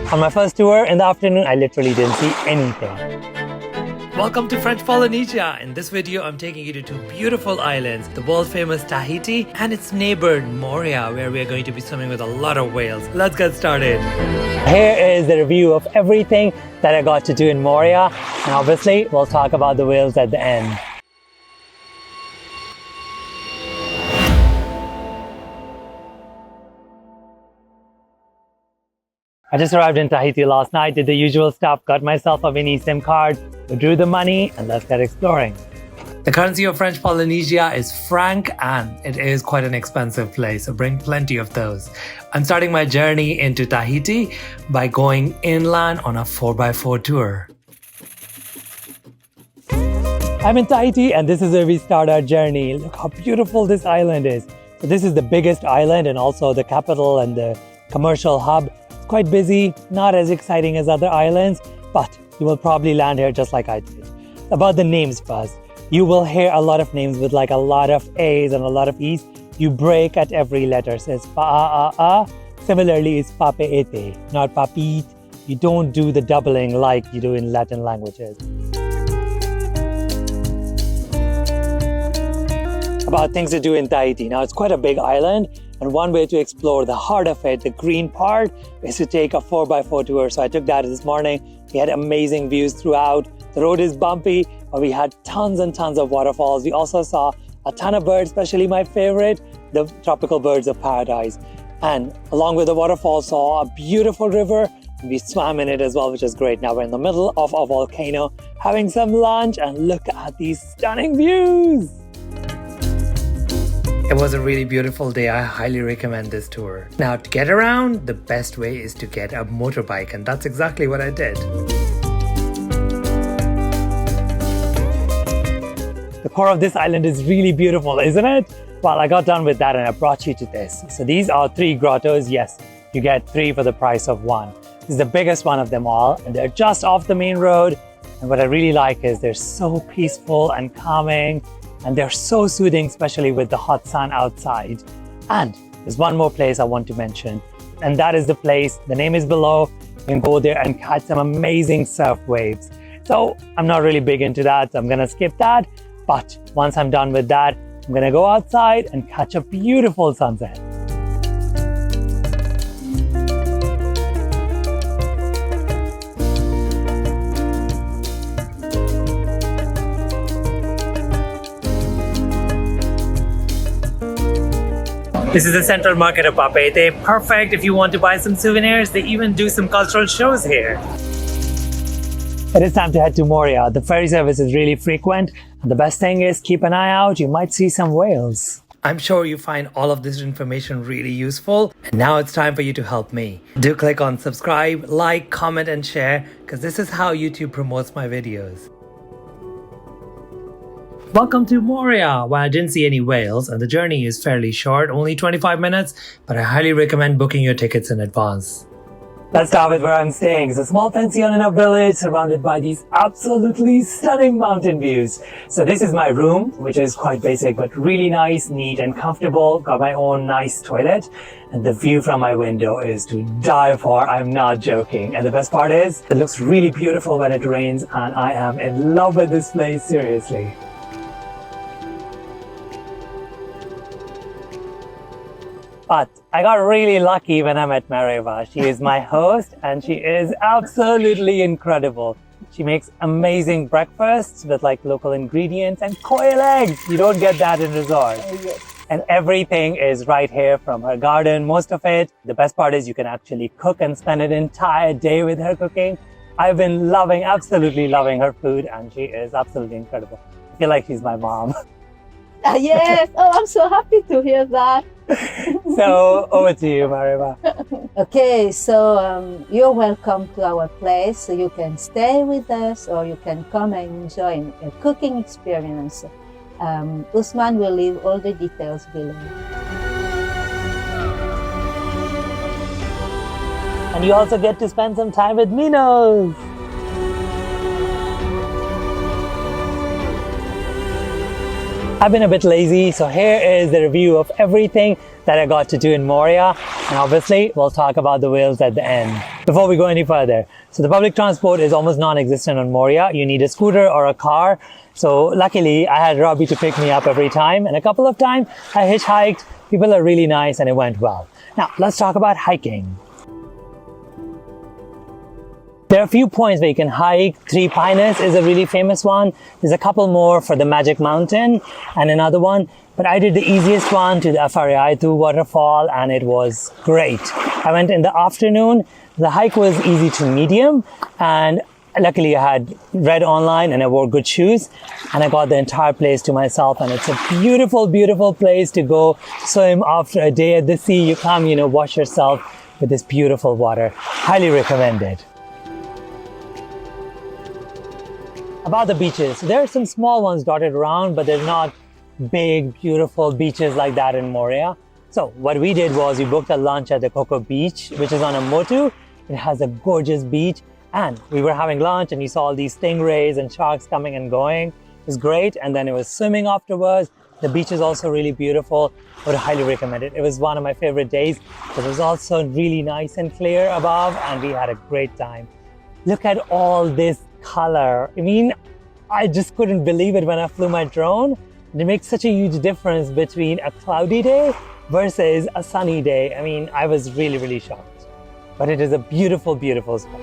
On my first tour in the afternoon, I literally didn't see anything. Welcome to French Polynesia. In this video, I'm taking you to two beautiful islands, the world famous Tahiti and its neighbor Moorea, where we are going to be swimming with a lot of whales. Let's get started. Here is the review of everything that I got to do in Moorea. And obviously, we'll talk about the whales at the end. I just arrived in Tahiti last night, did the usual stuff, got myself a mini SIM card, withdrew the money, and let's get exploring. The currency of French Polynesia is franc, and it is quite an expensive place, so bring plenty of those. I'm starting my journey into Tahiti by going inland on a 4x4 tour. I'm in Tahiti, and this is where we start our journey. Look how beautiful this island is. So this is the biggest island and also the capital and the commercial hub. Quite busy, not as exciting as other islands, but you will probably land here just like I did. About the names first. You will hear a lot of names with like a lot of A's and a lot of E's. You break at every letter. So it's pa-a-a-a. Similarly, it's pape-ete, not papit. You don't do the doubling like you do in Latin languages. About things to do in Tahiti. Now, it's quite a big island. And one way to explore the heart of it, the green part, is to take a 4x4 tour. So I took that this morning. We had amazing views throughout. The road is bumpy, but we had tons and tons of waterfalls. We also saw a ton of birds, especially my favorite, the tropical birds of paradise. And along with the waterfalls, saw a beautiful river. We swam in it as well, which is great. Now we're in the middle of a volcano, having some lunch, and look at these stunning views. It was a really beautiful day. I highly recommend this tour. Now, to get around, the best way is to get a motorbike, and that's exactly what I did. The core of this island is really beautiful, isn't it? Well, I got done with that and I brought you to this. So these are 3 grottoes. Yes, you get 3 for the price of 1. This is the biggest one of them all, and they're just off the main road. And what I really like is they're so peaceful and calming. And they're so soothing, especially with the hot sun outside. And there's one more place I want to mention, and that is the place, the name is below. You can go there and catch some amazing surf waves. So I'm not really big into that, so I'm gonna skip that. But once I'm done with that, I'm gonna go outside and catch a beautiful sunset. This is the central market of Papeete. Perfect if you want to buy some souvenirs. They even do some cultural shows here. It is time to head to Moorea. The ferry service is really frequent. And the best thing is keep an eye out. You might see some whales. I'm sure you find all of this information really useful. And now it's time for you to help me. Do click on subscribe, like, comment, and share, because this is how YouTube promotes my videos. Welcome to Moorea. Well, I didn't see any whales and the journey is fairly short, only 25 minutes, but I highly recommend booking your tickets in advance. Let's start with where I'm staying. It's a small pension in a village surrounded by these absolutely stunning mountain views. So this is my room, which is quite basic, but really nice, neat and comfortable. Got my own nice toilet, and the view from my window is to die for. I'm not joking. And the best part is, it looks really beautiful when it rains, and I am in love with this place, seriously. But I got really lucky when I met Mareva. She is my host and she is absolutely incredible. She makes amazing breakfasts with like local ingredients and quail eggs. You don't get that in resorts. And everything is right here from her garden, most of it. The best part is you can actually cook and spend an entire day with her cooking. I've been absolutely loving her food, and she is absolutely incredible. I feel like she's my mom. Yes, oh, I'm so happy to hear that. So over to you, Mareva. Okay, so you're welcome to our place. So you can stay with us or you can come and enjoy a cooking experience. Usman will leave all the details below. And you also get to spend some time with minnows. I've been a bit lazy, so here is the review of everything that I got to do in Moorea, and obviously we'll talk about the whales at the end. Before we go any further, so the public transport is almost non-existent on Moorea. You need a scooter or a car. So luckily I had Robbie to pick me up every time, and a couple of times I hitchhiked. People are really nice and it went well. Now let's talk about hiking. There are a few points where you can hike. Three Pines is a really famous one. There's a couple more for the Magic Mountain and another one, but I did the easiest one to the Afariaitu waterfall, and it was great. I went in the afternoon. The hike was easy to medium, and luckily I had read online and I wore good shoes, and I got the entire place to myself, and it's a beautiful, beautiful place to go swim after a day at the sea. You come, wash yourself with this beautiful water. Highly recommended. About the beaches, there are some small ones dotted around, but they're not big, beautiful beaches like that in Moorea. So what we did was we booked a lunch at the Coco Beach, which is on a motu. It has a gorgeous beach, and we were having lunch and you saw all these stingrays and sharks coming and going. It was great, and then it was swimming afterwards. The beach is also really beautiful. I would highly recommend it. It was one of my favorite days. It was also really nice and clear above, and we had a great time. Look at all this color. I mean, I just couldn't believe it when I flew my drone. It makes such a huge difference between a cloudy day versus a sunny day. I mean, I was really, really shocked. But it is a beautiful, beautiful spot.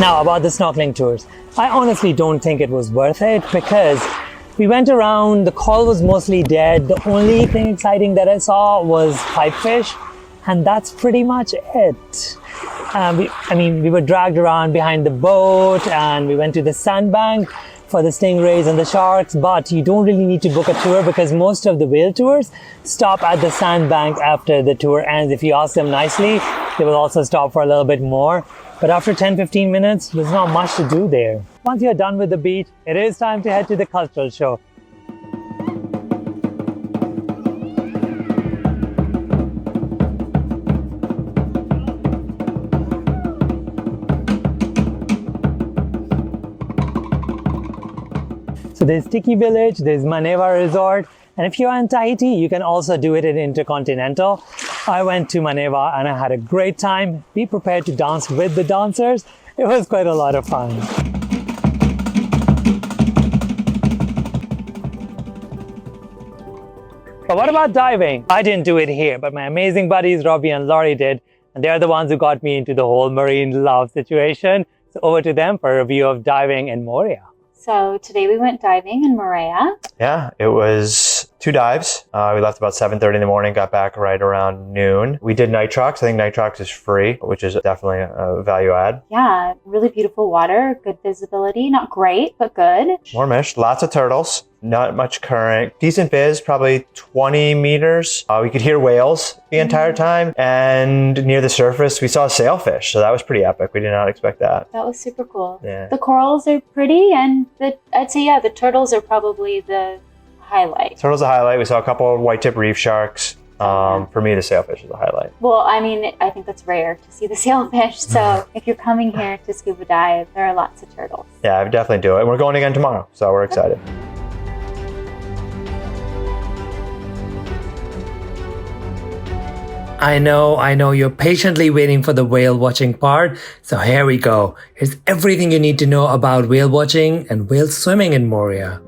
Now about the snorkeling tours. I honestly don't think it was worth it because we went around, the coral was mostly dead. The only thing exciting that I saw was pipefish, and that's pretty much it. We were dragged around behind the boat, and we went to the sandbank for the stingrays and the sharks, but you don't really need to book a tour because most of the whale tours stop at the sandbank after the tour ends. If you ask them nicely, they will also stop for a little bit more. But after 10-15 minutes, there's not much to do there. Once you're done with the beach, it is time to head to the cultural show. So there's Tiki Village, there's Maneva Resort, and if you're in Tahiti, you can also do it in Intercontinental. I went to Maneva and I had a great time. Be prepared to dance with the dancers. It was quite a lot of fun. But what about diving? I didn't do it here, but my amazing buddies Robbie and Laurie did, and they're the ones who got me into the whole marine love situation. So over to them for a review of diving in Moorea. So today we went diving in Moorea. Yeah, it was 2 dives. We left about 7:30 in the morning, got back right around noon. We did nitrox. I think nitrox is free, which is definitely a value add. Yeah, really beautiful water, good visibility. Not great, but good. Warmish, lots of turtles, not much current. Decent viz, probably 20 meters. We could hear whales the entire time. And near the surface, we saw sailfish. So that was pretty epic. We did not expect that. That was super cool. Yeah. The corals are pretty, and I'd say, the turtles are probably the highlight. Turtles a highlight. We saw a couple of white tip reef sharks. For me, the sailfish is a highlight. Well, I mean, I think that's rare to see the sailfish. So if you're coming here to scuba dive, there are lots of turtles. Yeah, I would definitely do it. And we're going again tomorrow. So we're excited. I know, you're patiently waiting for the whale watching part. So here we go. Here's everything you need to know about whale watching and whale swimming in Moorea.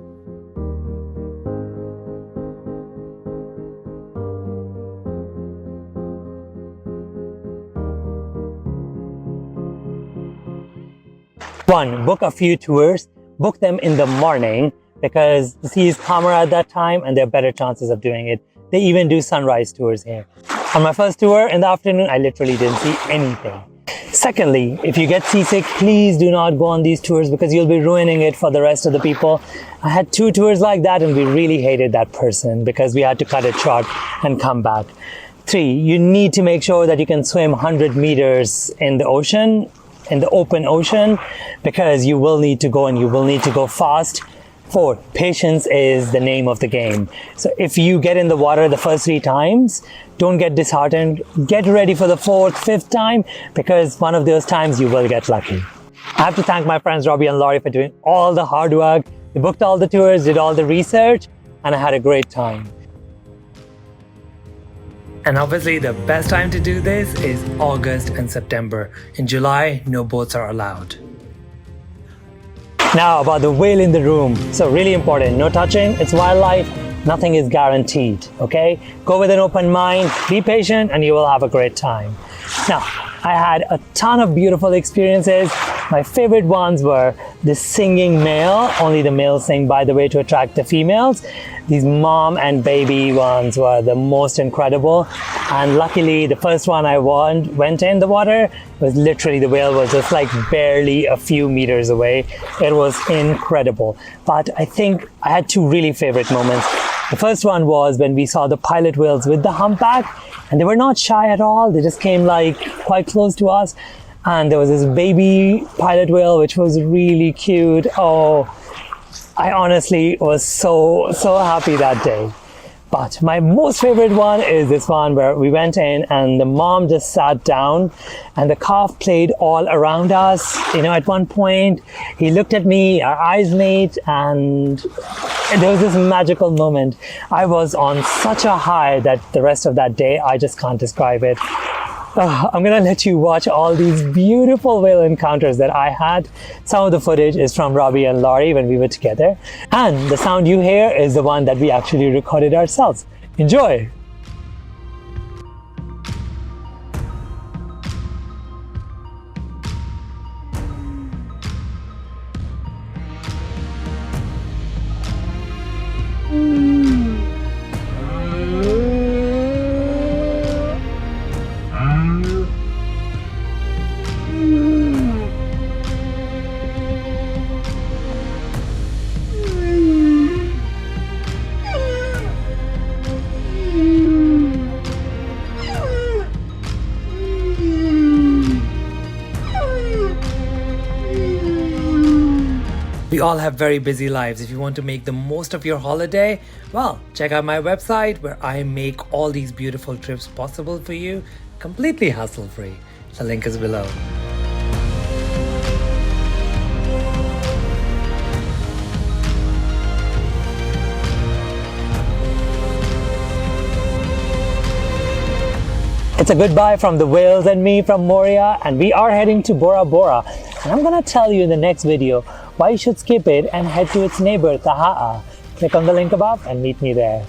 One, book a few tours. Book them in the morning because the sea is calmer at that time and there are better chances of doing it. They even do sunrise tours here. On my first tour in the afternoon, I literally didn't see anything. Secondly, if you get seasick, please do not go on these tours because you'll be ruining it for the rest of the people. I had 2 tours like that and we really hated that person because we had to cut it short and come back. 3, you need to make sure that you can swim 100 meters in the ocean, in the open ocean, because you will need to go and you will need to go fast. 4, patience is the name of the game. So if you get in the water the first 3 times, don't get disheartened. Get ready for the 4th, 5th time, because one of those times you will get lucky. I have to thank my friends Robbie and Laurie for doing all the hard work. They booked all the tours, did all the research, and I had a great time. And obviously the best time to do this is August and September. In July, no boats are allowed. Now about the whale in the room. So really important, no touching, it's wildlife, nothing is guaranteed, okay? Go with an open mind, be patient, and you will have a great time. Now, I had a ton of beautiful experiences. My favorite ones were the singing male. Only the males sing, by the way, to attract the females. These mom and baby ones were the most incredible. And luckily, the first one I went in the water was literally, the whale was just like barely a few meters away. It was incredible. But I think I had 2 really favorite moments. The first one was when we saw the pilot whales with the humpback, and they were not shy at all. They just came like quite close to us. And there was this baby pilot whale, which was really cute. Oh, I honestly was so happy that day. But my most favorite one is this one where we went in and the mom just sat down and the calf played all around us. You know, at one point he looked at me, our eyes met, and there was this magical moment. I was on such a high that the rest of that day, I just can't describe it. I'm gonna let you watch all these beautiful whale encounters that I had. Some of the footage is from Robbie and Laurie when we were together. And the sound you hear is the one that we actually recorded ourselves. Enjoy! We all have very busy lives. If you want to make the most of your holiday, well, check out my website where I make all these beautiful trips possible for you, completely hassle-free. The link is below. It's a goodbye from the whales and me from Moorea, and we are heading to Bora Bora. And I'm gonna tell you in the next video why you should skip it and head to its neighbor, Taha'a. Click on the link above and meet me there.